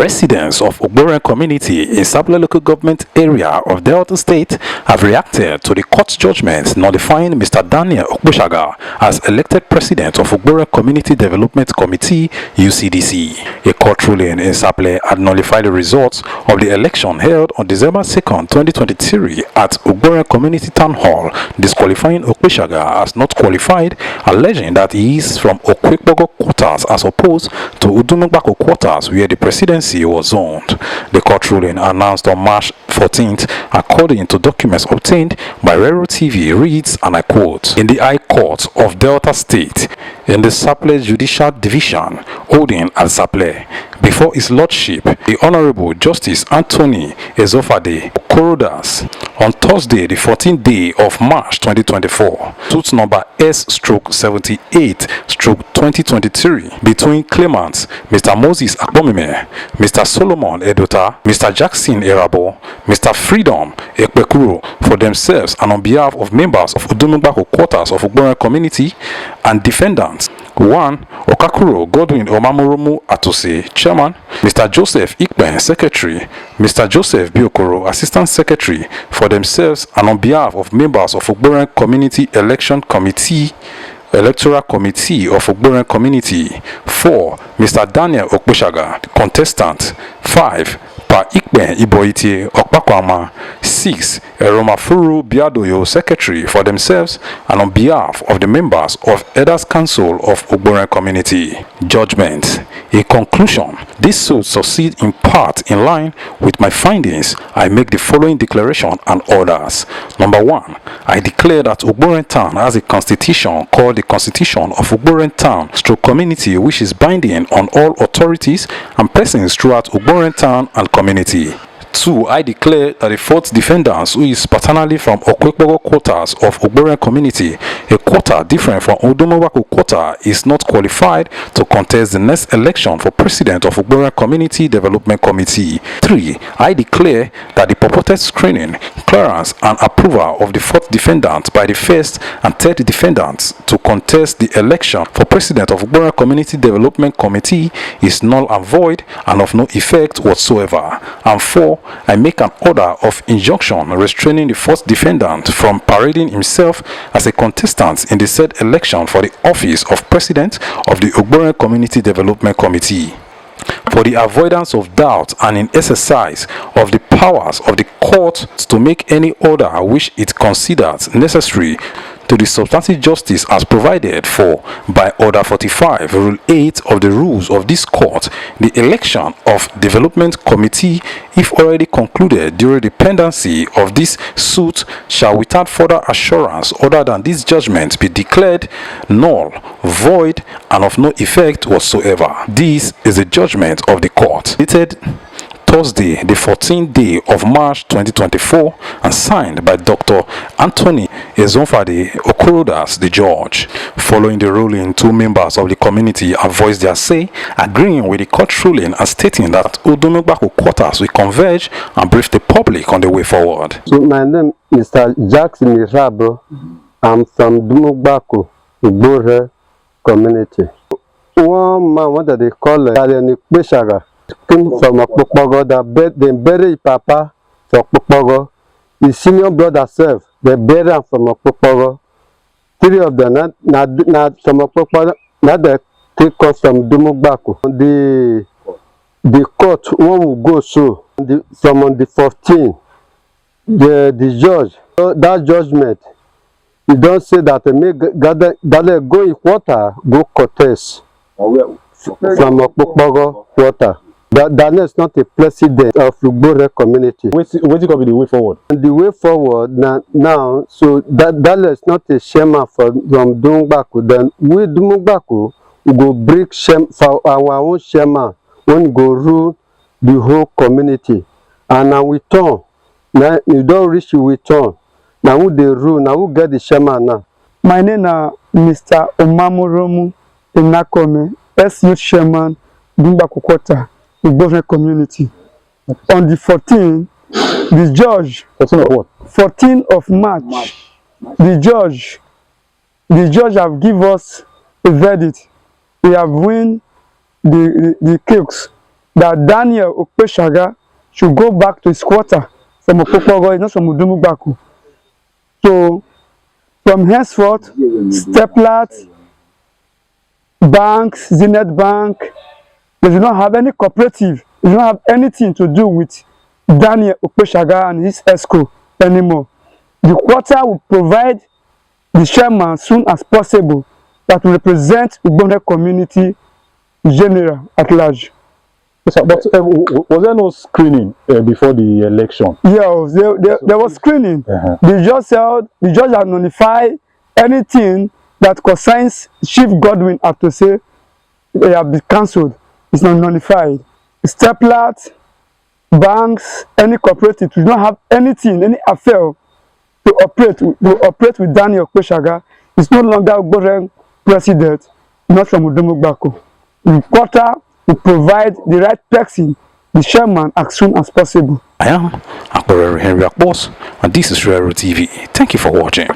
Residents of Ugborhen community in Sapele local government area of Delta State have reacted to the court judgment notifying Mr. Daniel Ukpetsagha as elected president of Ugborhen Community Development Committee (UCDC). A court ruling in Sapele had nullified the results of the election held on December 2nd, 2023 at Ugborhen Community Town Hall, disqualifying Ukpetsagha as not qualified, alleging that he is from Ukpetsagha quarters as opposed to Udunugbako quarters where the presidency was zoned. The court ruling announced on March 14th, according to documents obtained by Rero TV, reads, and I quote, "In the High Court of Delta State, in the Sapele Judicial Division, holding at Sapele, before His Lordship, the Honorable Justice Anthony Ezofade Okorodas, on Thursday, the 14th day of March 2024, suit number S/78/2023, between claimants Mr. Moses Akpomime, Mr. Solomon Edota, Mr. Jackson Erabo, Mr. Freedom Ekpekuru, for themselves and on behalf of members of Udunugbako quarters of Ugborhen community and defendants. 1. Okakuro Godwin Omamoromu Atose, Chairman, Mr. Joseph Ikpen, Secretary, Mr. Joseph Biokoro, Assistant Secretary, for themselves and on behalf of members of Ugborhen Community Electoral Committee of Ugborhen Community. 4. Mr. Daniel Ukpetsagha, contestant. 5. Pa Ikpen Iboite Okpakwama. 6. Eromafuru Biadoyo, Secretary, for themselves and on behalf of the members of Elders Council of Ugborhen Community. Judgment. In conclusion, this suit succeeds in part in line with my findings. I make the following declaration and orders. Number 1. I declare that Ugborhen Town has a constitution called the Constitution of Ugborhen Town / Community, which is binding on all authorities and persons throughout Ugborhen Town and community. 2. I declare that the fourth defendant, who is paternally from Ukpetsagha quarters of Ugborhen community, a quarter different from Udunugbako quarter, is not qualified to contest the next election for president of Ugborhen Community Development Committee. 3. I declare that the purported screening, clearance and approval of the fourth defendant by the first and third defendants to contest the election for president of Ugborhen Community Development Committee is null and void and of no effect whatsoever. And 4. I make an order of injunction restraining the fourth defendant from parading himself as a contestant in the said election for the office of president of the Ugborhen Community Development Committee. For the avoidance of doubt and in exercise of the powers of the court to make any order which it considers necessary to the substantive justice as provided for by Order 45, Rule 8 of the rules of this court, the election of Development Committee, if already concluded during the pendency of this suit, shall without further assurance other than this judgment be declared null, void, and of no effect whatsoever. This is the judgment of the court, dated Thursday, the 14th day of March 2024, and signed by Dr. Anthony Ezofade Okorodas, the judge. Following the ruling, 2 members of the community have voiced their say, agreeing with the court ruling and stating that Udunugbako quarters will converge and brief the public on the way forward. So my name is Mr. Jackson Erabo. I'm from Udunugbako, Ugborhen community. One man, what they call Ukpetsagha, came from Ukpetsagha. They buried Papa from Ukpetsagha. His senior brother self, they buried him from Ukpetsagha. 3 of them, not from Ukpetsagha, not they take us from Udunugbako. The court, one will go so. From on the 14th, the judge, that judgment, he don't say that they make gather go in water, go contest from Ukpetsagha water. That is not a president of Ugborhen community. What's going to be the way forward? And the way forward now, so that is not a chairman from Udunugbako. Then we Udunugbako we go break for our own chairman when we go rule the whole community. And now we turn. Now you don't reach we turn. Now who they rule? Now who get the chairman now? My name is Mr. Omamoromu Enakome, S.U. Chairman, Udunugbako quarter. Ugborhen community. On the 14th, the judge, 14th of March, the judge have given us a verdict. We have won the case that Daniel Ukpetsagha should go back to his quarter from Ukpetsagha, not from Udumugbako. So, from henceforth, Steplat, banks, Zenith Bank, they do not have any cooperative, they do not have anything to do with Daniel Ukpetsagha and his ESCO anymore. The quarter will provide the chairman as soon as possible that will represent the Ugborhen community general at large. Yes, but was there no screening before the election? Yes, there was screening. The judge had notified anything that concerns Chief Godwin have to say they have been cancelled. It's not nullified. Steplat, banks, any cooperative do not have anything, any affair to operate with Daniel Ukpetsagha. It's no longer Ugborhen president, not from Udumugbako. The quarter will provide the right person, the chairman, as soon as possible. I am Ugborhen Henry Akbos, and this is Rero TV. Thank you for watching.